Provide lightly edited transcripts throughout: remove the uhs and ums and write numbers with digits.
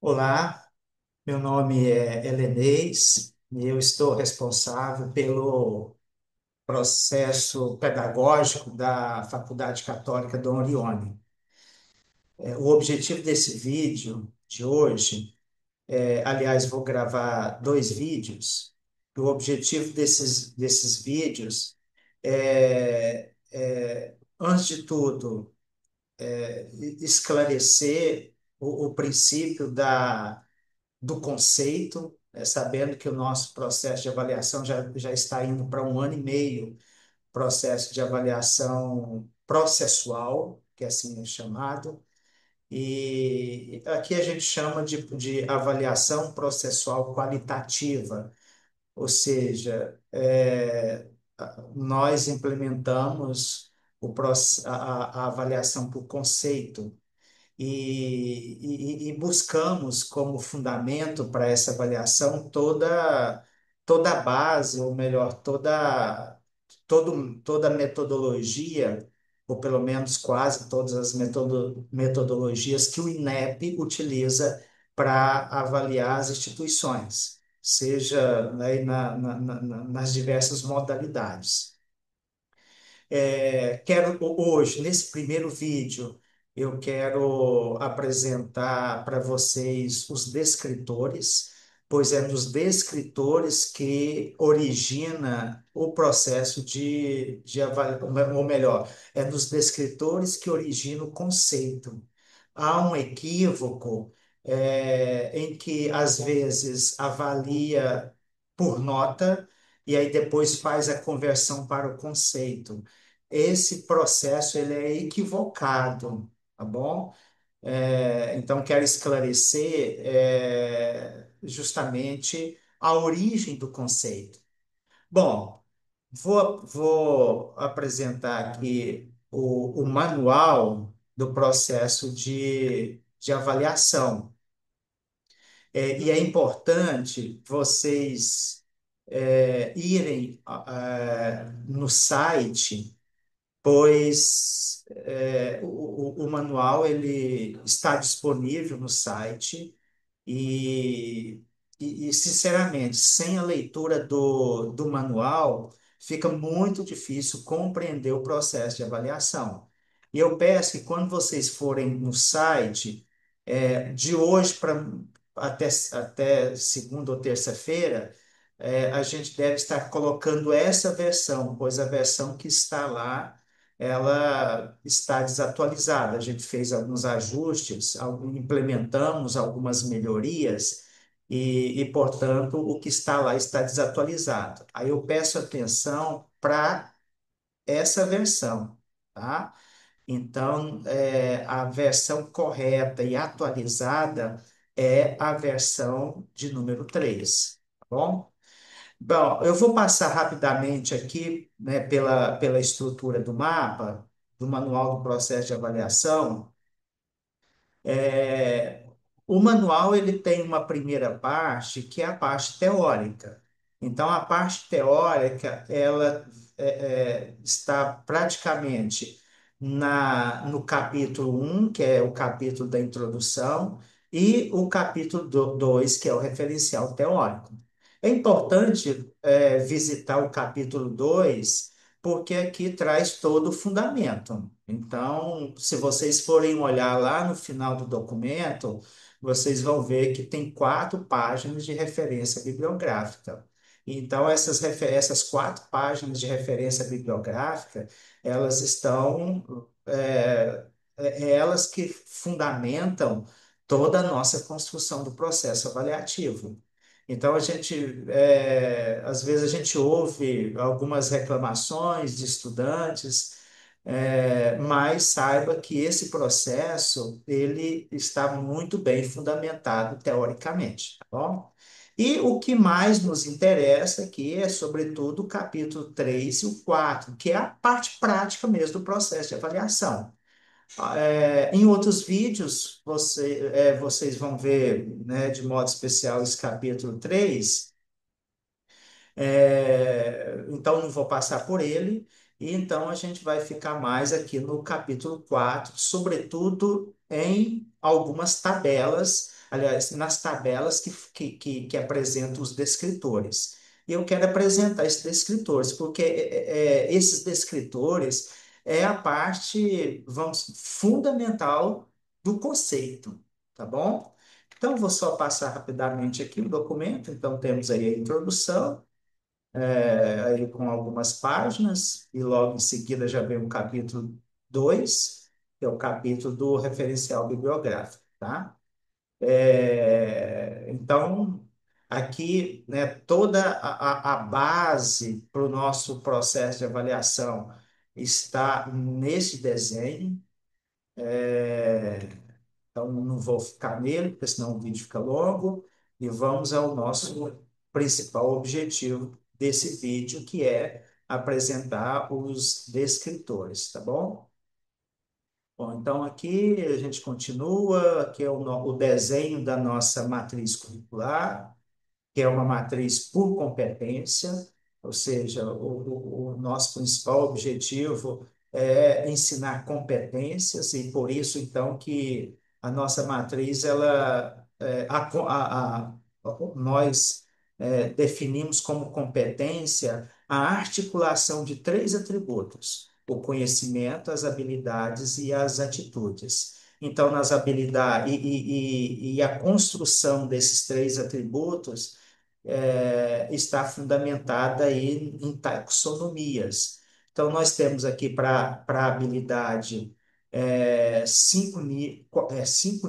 Olá, meu nome é Helenês e eu estou responsável pelo processo pedagógico da Faculdade Católica Dom Orione. O objetivo desse vídeo de hoje, aliás, vou gravar dois vídeos. O objetivo desses vídeos antes de tudo, esclarecer o princípio do conceito, sabendo que o nosso processo de avaliação já está indo para um ano e meio, processo de avaliação processual, que assim é chamado, e aqui a gente chama de avaliação processual qualitativa, ou seja, nós implementamos a avaliação por conceito, e buscamos como fundamento para essa avaliação toda a base, ou melhor, toda a metodologia, ou pelo menos quase todas as metodologias que o INEP utiliza para avaliar as instituições, seja, né, nas diversas modalidades. Hoje, nesse primeiro vídeo, eu quero apresentar para vocês os descritores, pois é nos descritores que origina o processo de avaliação, ou melhor, é nos descritores que origina o conceito. Há um equívoco, em que, às vezes, avalia por nota e aí depois faz a conversão para o conceito. Esse processo ele é equivocado, tá bom? Então, quero esclarecer justamente a origem do conceito. Bom, vou apresentar aqui o manual do processo de avaliação. E é importante vocês irem no site, pois o manual ele está disponível no site e, sinceramente, sem a leitura do manual, fica muito difícil compreender o processo de avaliação. E eu peço que quando vocês forem no site, de hoje até segunda ou terça-feira, a gente deve estar colocando essa versão, pois a versão que está lá ela está desatualizada. A gente fez alguns ajustes, implementamos algumas melhorias portanto, o que está lá está desatualizado. Aí eu peço atenção para essa versão, tá? Então, a versão correta e atualizada é a versão de número 3, tá bom? Bom, eu vou passar rapidamente aqui, né, pela estrutura do mapa, do manual do processo de avaliação. É, o manual ele tem uma primeira parte que é a parte teórica. Então, a parte teórica ela está praticamente no capítulo um, que é o capítulo da introdução, e o capítulo 2, que é o referencial teórico. É importante visitar o capítulo 2 porque aqui traz todo o fundamento. Então, se vocês forem olhar lá no final do documento, vocês vão ver que tem 4 páginas de referência bibliográfica. Então, essas 4 páginas de referência bibliográfica, elas estão, elas que fundamentam toda a nossa construção do processo avaliativo. Então, às vezes a gente ouve algumas reclamações de estudantes, mas saiba que esse processo, ele está muito bem fundamentado teoricamente, tá bom? E o que mais nos interessa aqui é, sobretudo, o capítulo 3 e o 4, que é a parte prática mesmo do processo de avaliação. Em outros vídeos, vocês vão ver, né, de modo especial esse capítulo 3. Então não vou passar por ele, e então a gente vai ficar mais aqui no capítulo 4, sobretudo em algumas tabelas, aliás, nas tabelas que apresentam os descritores. E eu quero apresentar esses descritores, porque esses descritores é a parte, vamos, fundamental do conceito, tá bom? Então, vou só passar rapidamente aqui o documento. Então, temos aí a introdução, aí com algumas páginas, e logo em seguida já vem o capítulo 2, que é o capítulo do referencial bibliográfico, tá? Então, aqui, né, toda a base para o nosso processo de avaliação está nesse desenho. Então, não vou ficar nele, porque senão o vídeo fica longo. E vamos ao nosso principal objetivo desse vídeo, que é apresentar os descritores, tá bom? Bom, então aqui a gente continua, aqui é o desenho da nossa matriz curricular, que é uma matriz por competência, ou seja, o nosso principal objetivo é ensinar competências, e por isso, então, que a nossa matriz, nós definimos como competência a articulação de três atributos: o conhecimento, as habilidades e as atitudes. Então, nas habilidades e a construção desses três atributos está fundamentada aí em taxonomias. Então, nós temos aqui para a habilidade cinco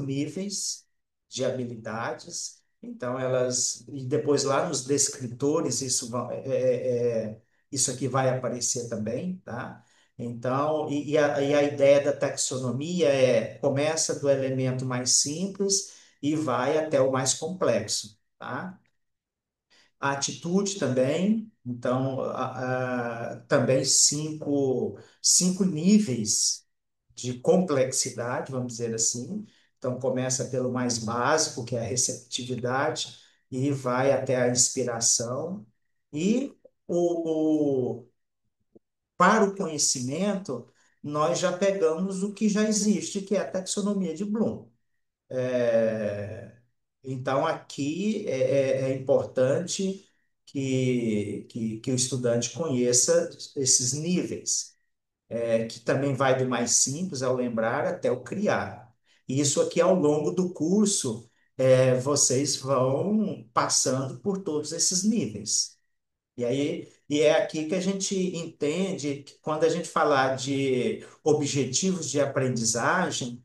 níveis de habilidades. Então, e depois lá nos descritores, isso aqui vai aparecer também, tá? Então, e a ideia da taxonomia começa do elemento mais simples e vai até o mais complexo, tá? A atitude também, então, também cinco níveis de complexidade, vamos dizer assim. Então, começa pelo mais básico, que é a receptividade, e vai até a inspiração. E o, o- para o conhecimento, nós já pegamos o que já existe, que é a taxonomia de Bloom. É, então, aqui é importante que o estudante conheça esses níveis, que também vai do mais simples, ao lembrar, até o criar. E isso aqui, ao longo do curso, vocês vão passando por todos esses níveis. E aí, e é aqui que a gente entende que quando a gente falar de objetivos de aprendizagem,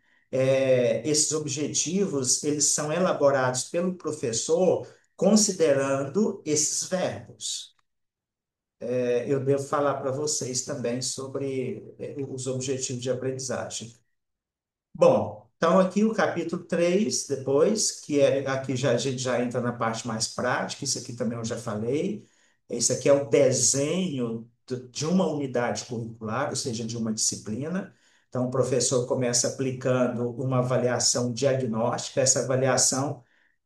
esses objetivos eles são elaborados pelo professor considerando esses verbos. Eu devo falar para vocês também sobre os objetivos de aprendizagem. Bom, então aqui o capítulo 3 depois, aqui a gente já entra na parte mais prática, isso aqui também eu já falei. Isso aqui é o desenho de uma unidade curricular, ou seja, de uma disciplina. Então, o professor começa aplicando uma avaliação diagnóstica. Essa avaliação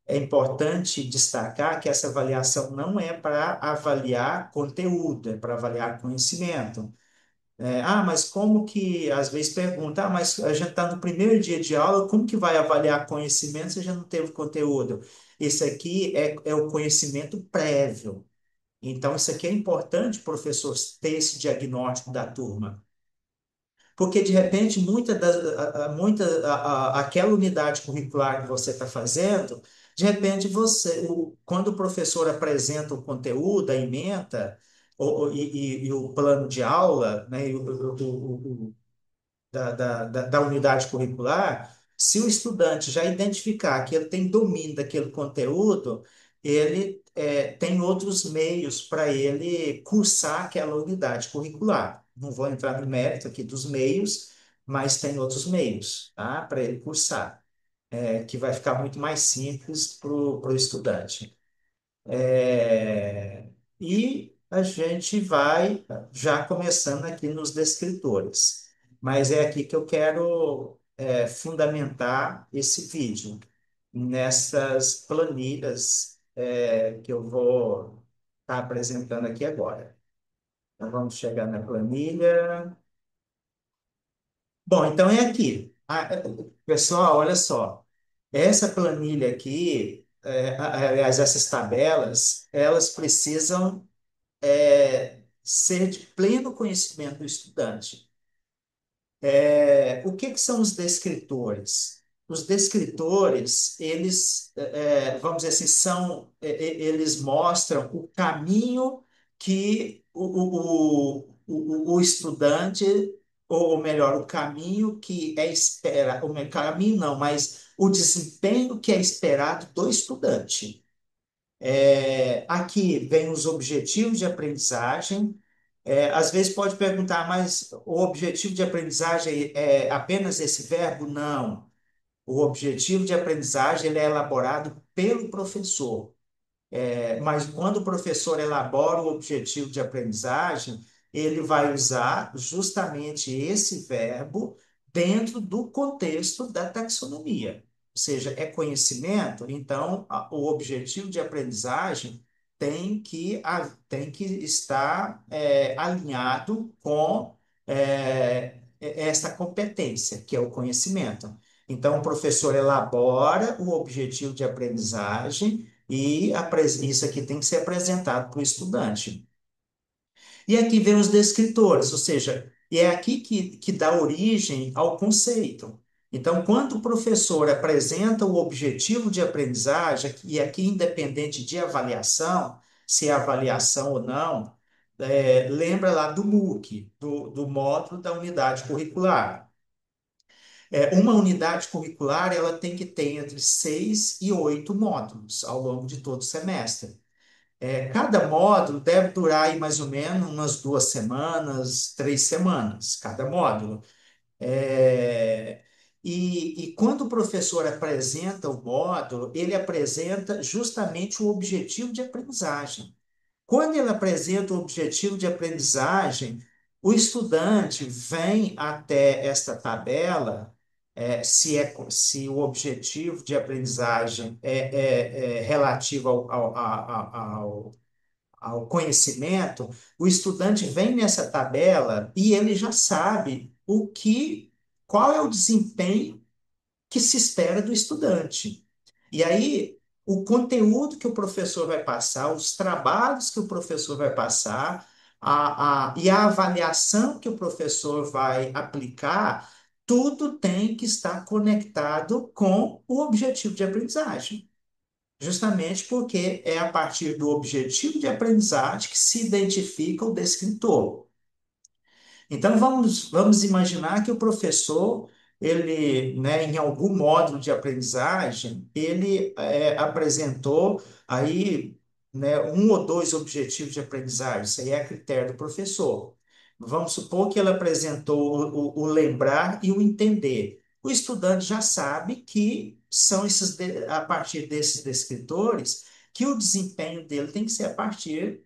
é importante destacar que essa avaliação não é para avaliar conteúdo, é para avaliar conhecimento. Mas como que, às vezes pergunta, mas a gente está no primeiro dia de aula, como que vai avaliar conhecimento se a gente não teve conteúdo? Isso aqui é o conhecimento prévio. Então, isso aqui é importante, professor, ter esse diagnóstico da turma. Porque, de repente, aquela unidade curricular que você está fazendo, de repente, quando o professor apresenta o conteúdo, a ementa, e o plano de aula, né, da unidade curricular, se o estudante já identificar que ele tem domínio daquele conteúdo, ele tem outros meios para ele cursar aquela unidade curricular. Não vou entrar no mérito aqui dos meios, mas tem outros meios, tá? Para ele cursar, que vai ficar muito mais simples para o estudante. E a gente vai já começando aqui nos descritores. Mas é aqui que eu quero fundamentar esse vídeo, nessas planilhas que eu vou estar apresentando aqui agora. Então, vamos chegar na planilha. Bom, então é aqui. Pessoal, olha só. Essa planilha aqui, aliás, essas tabelas, elas precisam ser de pleno conhecimento do estudante. O que que são os descritores? Os descritores, eles, vamos dizer assim, eles mostram o caminho que o estudante, ou melhor, o caminho que é esperado, o caminho não, mas o desempenho que é esperado do estudante. Aqui vem os objetivos de aprendizagem. Às vezes pode perguntar, mas o objetivo de aprendizagem é apenas esse verbo? Não. O objetivo de aprendizagem ele é elaborado pelo professor. Mas quando o professor elabora o objetivo de aprendizagem, ele vai usar justamente esse verbo dentro do contexto da taxonomia. Ou seja, é conhecimento, então o objetivo de aprendizagem tem que estar alinhado com essa competência, que é o conhecimento. Então, o professor elabora o objetivo de aprendizagem e isso aqui tem que ser apresentado para o estudante. E aqui vem os descritores, ou seja, e é aqui que dá origem ao conceito. Então, quando o professor apresenta o objetivo de aprendizagem, e aqui independente de avaliação, se é avaliação ou não, lembra lá do MOOC, do módulo da unidade curricular. Uma unidade curricular ela tem que ter entre 6 e 8 módulos ao longo de todo o semestre. Cada módulo deve durar aí mais ou menos umas 2 semanas, 3 semanas, cada módulo. E quando o professor apresenta o módulo, ele apresenta justamente o objetivo de aprendizagem. Quando ele apresenta o objetivo de aprendizagem, o estudante vem até esta tabela, se o objetivo de aprendizagem é relativo ao conhecimento, o estudante vem nessa tabela e ele já sabe qual é o desempenho que se espera do estudante. E aí, o conteúdo que o professor vai passar, os trabalhos que o professor vai passar, e a avaliação que o professor vai aplicar, tudo tem que estar conectado com o objetivo de aprendizagem. Justamente porque é a partir do objetivo de aprendizagem que se identifica o descritor. Então, vamos imaginar que o professor, ele, né, em algum módulo de aprendizagem, ele apresentou aí, né, um ou dois objetivos de aprendizagem, isso aí é a critério do professor. Vamos supor que ele apresentou o lembrar e o entender. O estudante já sabe que são a partir desses descritores que o desempenho dele tem que ser a partir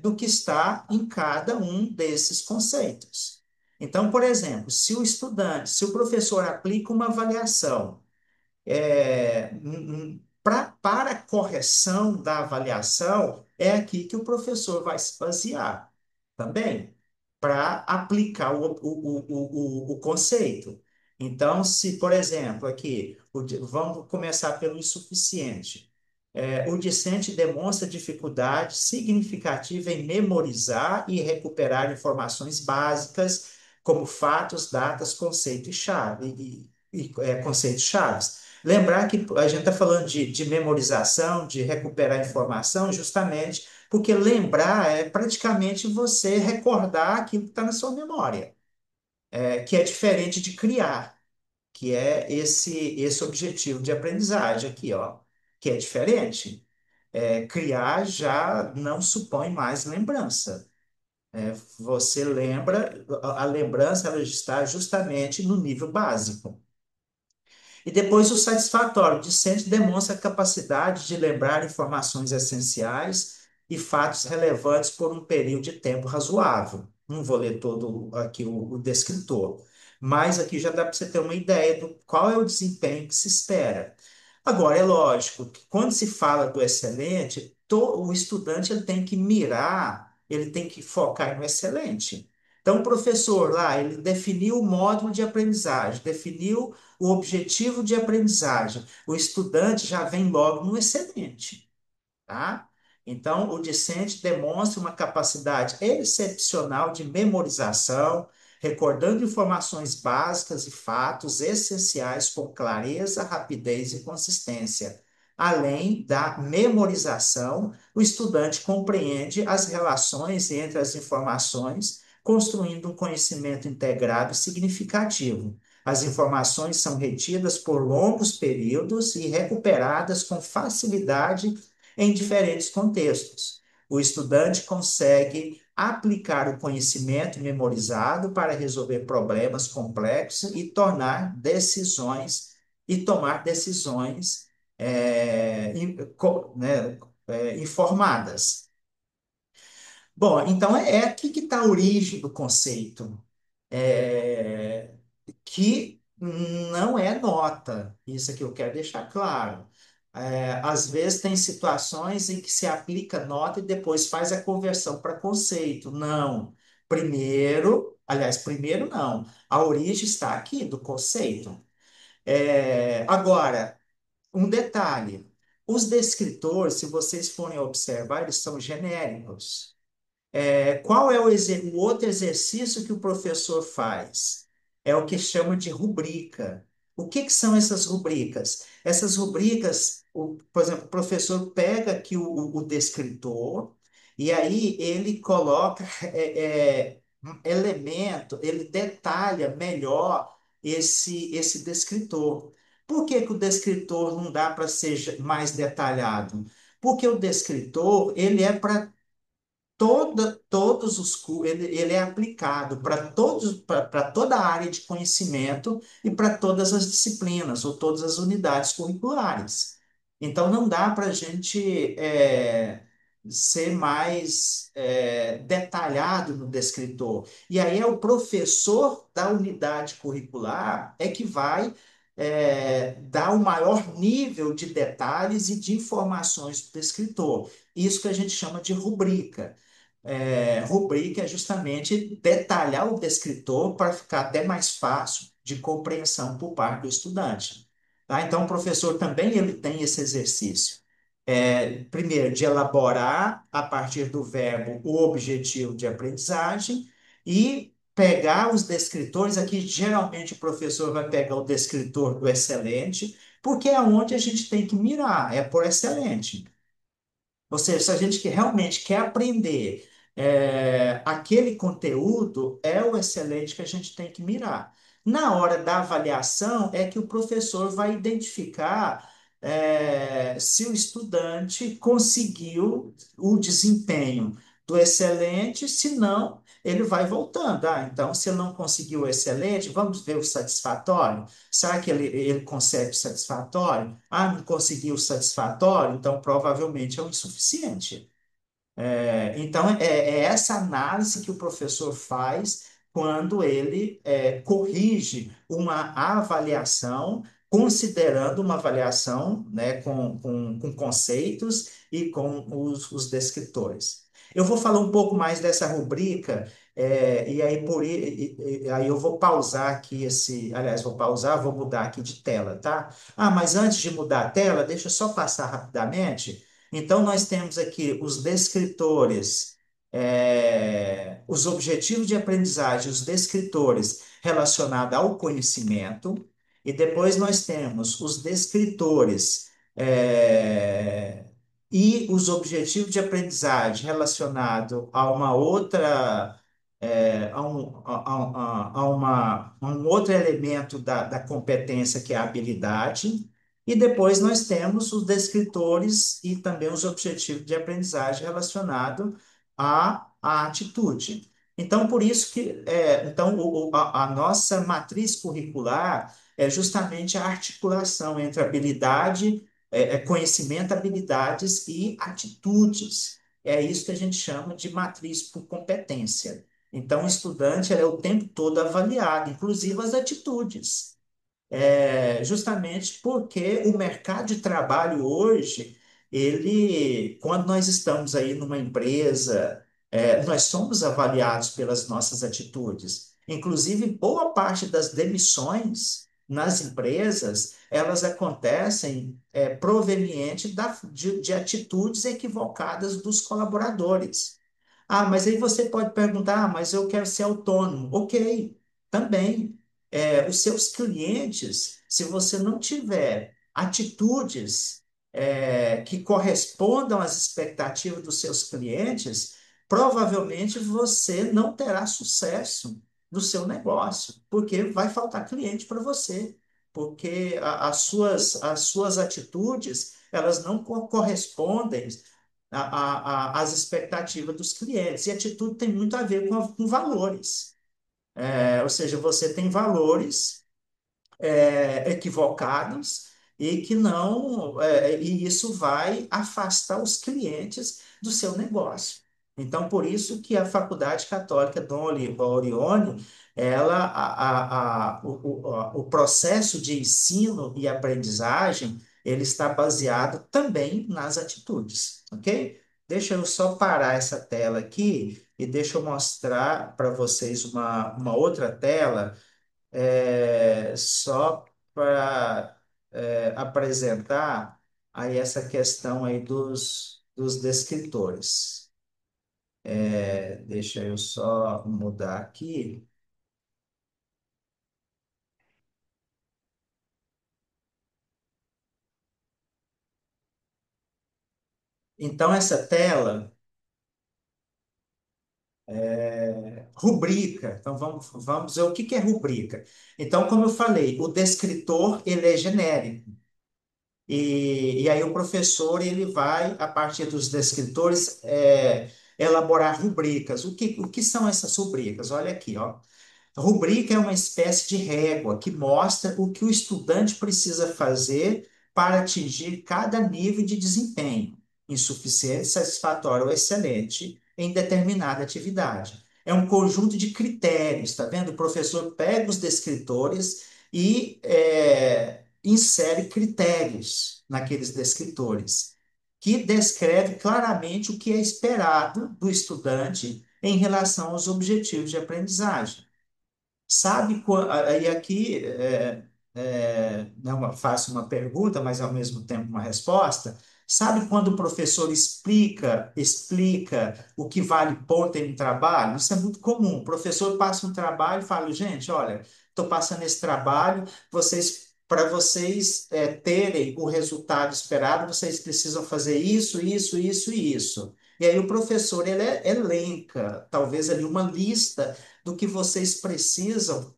do que está em cada um desses conceitos. Então, por exemplo, se o professor aplica uma avaliação para a correção da avaliação, é aqui que o professor vai se basear também, para aplicar o conceito. Então, se, por exemplo, aqui, vamos começar pelo insuficiente. O discente demonstra dificuldade significativa em memorizar e recuperar informações básicas, como fatos, datas, conceitos e chave, conceitos chaves. Lembrar que a gente está falando de memorização, de recuperar informação, justamente porque lembrar é praticamente você recordar aquilo que está na sua memória, que é diferente de criar, que é esse objetivo de aprendizagem aqui, ó, que é diferente. Criar já não supõe mais lembrança. Você lembra, a lembrança ela está justamente no nível básico. E depois o satisfatório. O discente demonstra a capacidade de lembrar informações essenciais e fatos relevantes por um período de tempo razoável. Não vou ler todo aqui o descritor, mas aqui já dá para você ter uma ideia do qual é o desempenho que se espera. Agora, é lógico que quando se fala do excelente, o estudante ele tem que mirar, ele tem que focar no excelente. Então, o professor lá, ele definiu o módulo de aprendizagem, definiu o objetivo de aprendizagem. O estudante já vem logo no excelente, tá? Então, o discente demonstra uma capacidade excepcional de memorização, recordando informações básicas e fatos essenciais com clareza, rapidez e consistência. Além da memorização, o estudante compreende as relações entre as informações, construindo um conhecimento integrado e significativo. As informações são retidas por longos períodos e recuperadas com facilidade em diferentes contextos. O estudante consegue aplicar o conhecimento memorizado para resolver problemas complexos e tornar decisões e tomar decisões informadas. Bom, então é aqui que está a origem do conceito, é, que não é nota, isso aqui eu quero deixar claro. Às vezes tem situações em que se aplica nota e depois faz a conversão para conceito. Não. Primeiro não. A origem está aqui do conceito. Agora, um detalhe: os descritores, se vocês forem observar, eles são genéricos. Qual é o outro exercício que o professor faz? É o que chama de rubrica. O que que são essas rubricas? Essas rubricas, por exemplo, o professor pega aqui o descritor e aí ele coloca um elemento, ele detalha melhor esse descritor. Por que que o descritor não dá para ser mais detalhado? Porque o descritor, ele é para todos os ele é aplicado para toda a área de conhecimento e para todas as disciplinas ou todas as unidades curriculares. Então não dá para a gente ser mais detalhado no descritor. E aí é o professor da unidade curricular é que vai dar o maior nível de detalhes e de informações do descritor. Isso que a gente chama de rubrica. Rubrica é justamente detalhar o descritor para ficar até mais fácil de compreensão por parte do estudante. Tá? Então, o professor também ele tem esse exercício. Primeiro, de elaborar, a partir do verbo, o objetivo de aprendizagem e pegar os descritores. Aqui, geralmente, o professor vai pegar o descritor do excelente, porque é onde a gente tem que mirar, é por excelente. Ou seja, se a gente realmente quer aprender aquele conteúdo, é o excelente que a gente tem que mirar. Na hora da avaliação, é que o professor vai identificar se o estudante conseguiu o desempenho do excelente, se não, ele vai voltando. Então, se ele não conseguiu o excelente, vamos ver o satisfatório. Será que ele consegue o satisfatório? Ah, não conseguiu o satisfatório? Então provavelmente é o insuficiente. Então, é essa análise que o professor faz quando ele corrige uma avaliação, considerando uma avaliação, né, com conceitos e com os descritores. Eu vou falar um pouco mais dessa rubrica, e aí, aí eu vou pausar aqui aliás, vou pausar, vou mudar aqui de tela, tá? Ah, mas antes de mudar a tela, deixa eu só passar rapidamente. Então, nós temos aqui os descritores, os objetivos de aprendizagem, os descritores relacionados ao conhecimento, e depois nós temos os descritores, e os objetivos de aprendizagem relacionados a uma outra. A um outro elemento da competência que é a habilidade, e depois nós temos os descritores e também os objetivos de aprendizagem relacionado à atitude. Então, por isso que então, a nossa matriz curricular é justamente a articulação entre habilidade, conhecimento, habilidades e atitudes. É isso que a gente chama de matriz por competência. Então, o estudante ele é o tempo todo avaliado, inclusive as atitudes, justamente porque o mercado de trabalho hoje, quando nós estamos aí numa empresa, Nós somos avaliados pelas nossas atitudes. Inclusive, boa parte das demissões nas empresas, elas acontecem proveniente de atitudes equivocadas dos colaboradores. Ah, mas aí você pode perguntar, ah, mas eu quero ser autônomo. Ok, também. Os seus clientes, se você não tiver atitudes que correspondam às expectativas dos seus clientes, provavelmente você não terá sucesso no seu negócio, porque vai faltar cliente para você, porque as suas atitudes, elas não correspondem às expectativas dos clientes. E atitude tem muito a ver com valores. Ou seja, você tem valores equivocados e que não, e isso vai afastar os clientes do seu negócio. Então, por isso que a Faculdade Católica Dom Orione, ela, o processo de ensino e aprendizagem, ele está baseado também nas atitudes, ok? Deixa eu só parar essa tela aqui e deixa eu mostrar para vocês uma outra tela só para apresentar aí essa questão aí dos descritores. Deixa eu só mudar aqui. Então, essa tela rubrica. Então, vamos ver o que que é rubrica. Então, como eu falei, o descritor, ele é genérico. E aí o professor ele vai, a partir dos descritores, elaborar rubricas. O que são essas rubricas? Olha aqui, ó. Rubrica é uma espécie de régua que mostra o que o estudante precisa fazer para atingir cada nível de desempenho, insuficiente, satisfatório ou excelente, em determinada atividade. É um conjunto de critérios, tá vendo? O professor pega os descritores e insere critérios naqueles descritores, que descreve claramente o que é esperado do estudante em relação aos objetivos de aprendizagem. Sabe quando. Aí aqui não faço uma pergunta, mas ao mesmo tempo uma resposta. Sabe quando o professor explica o que vale ponto em um trabalho? Isso é muito comum. O professor passa um trabalho e fala, gente, olha, estou passando esse trabalho, para vocês terem o resultado esperado, vocês precisam fazer isso, isso, isso e isso. E aí o professor ele elenca, talvez ali uma lista do que vocês precisam,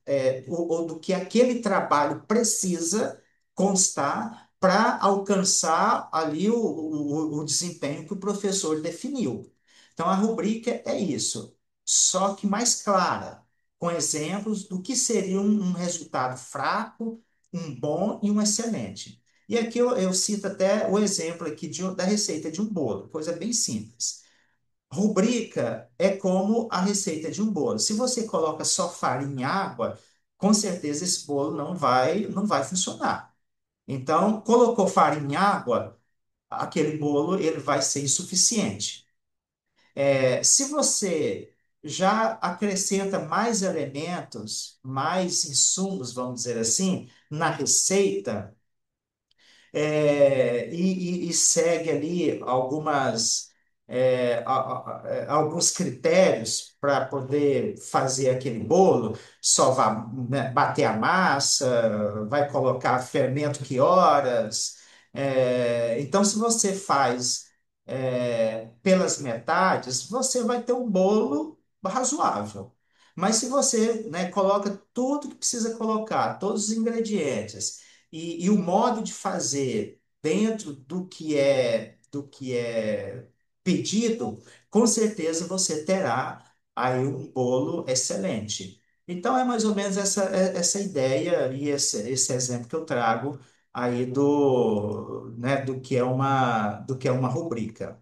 ou do que aquele trabalho precisa constar para alcançar ali o desempenho que o professor definiu. Então, a rubrica é isso, só que mais clara, com exemplos do que seria um resultado fraco, um bom e um excelente. E aqui eu cito até o exemplo aqui da receita de um bolo, coisa bem simples. Rubrica é como a receita de um bolo. Se você coloca só farinha e água, com certeza esse bolo não vai funcionar. Então, colocou farinha e água, aquele bolo ele vai ser insuficiente. Se você já acrescenta mais elementos, mais insumos, vamos dizer assim, na receita, e segue ali alguns critérios para poder fazer aquele bolo, só vai, né, bater a massa, vai colocar fermento que horas. Então, se você faz pelas metades, você vai ter um bolo razoável. Mas se você, né, coloca tudo que precisa colocar, todos os ingredientes, e o modo de fazer dentro do que é pedido, com certeza você terá aí um bolo excelente. Então é mais ou menos essa ideia e esse exemplo que eu trago aí né, do que é uma rubrica.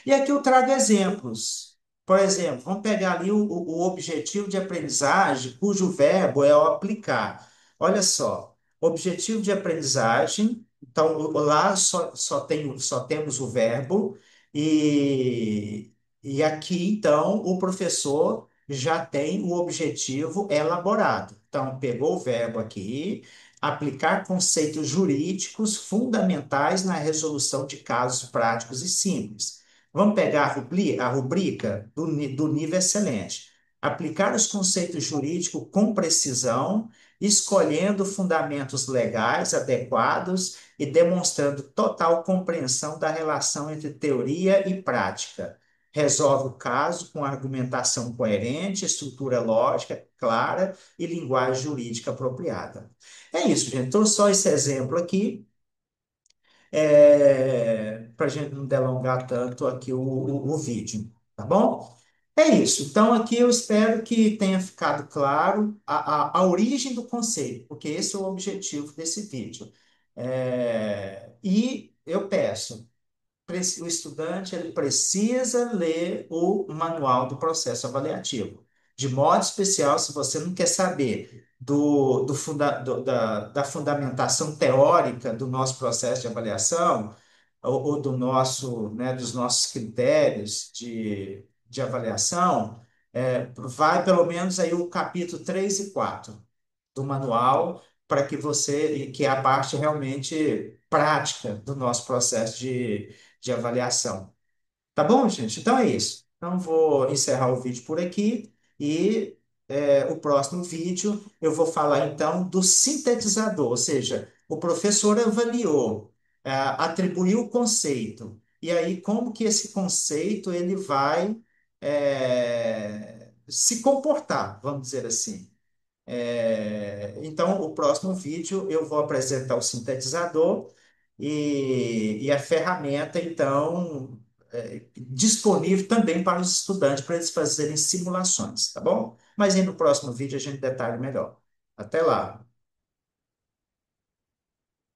E aqui eu trago exemplos. Por exemplo, vamos pegar ali o objetivo de aprendizagem, cujo verbo é o aplicar. Olha só, objetivo de aprendizagem, então lá só temos o verbo, e E aqui, então, o professor já tem o objetivo elaborado. Então, pegou o verbo aqui, aplicar conceitos jurídicos fundamentais na resolução de casos práticos e simples. Vamos pegar a rubrica do nível excelente. Aplicar os conceitos jurídicos com precisão, escolhendo fundamentos legais adequados e demonstrando total compreensão da relação entre teoria e prática. Resolve o caso com argumentação coerente, estrutura lógica clara e linguagem jurídica apropriada. É isso, gente. Então, só esse exemplo aqui, para a gente não delongar tanto aqui o vídeo, tá bom? É isso. Então, aqui eu espero que tenha ficado claro a origem do conceito, porque esse é o objetivo desse vídeo. E eu peço o estudante ele precisa ler o manual do processo avaliativo. De modo especial, se você não quer saber da fundamentação teórica do nosso processo de avaliação, ou do nosso, né, dos nossos critérios de avaliação, vai pelo menos aí o capítulo 3 e 4 do manual, para que que é a parte realmente prática do nosso processo de avaliação. Tá bom, gente? Então é isso. Então vou encerrar o vídeo por aqui e o próximo vídeo eu vou falar então do sintetizador, ou seja, o professor avaliou, atribuiu o conceito, e aí como que esse conceito ele vai se comportar, vamos dizer assim. Então, o próximo vídeo eu vou apresentar o sintetizador e a ferramenta, então, disponível também para os estudantes, para eles fazerem simulações, tá bom? Mas aí no próximo vídeo a gente detalha melhor. Até lá!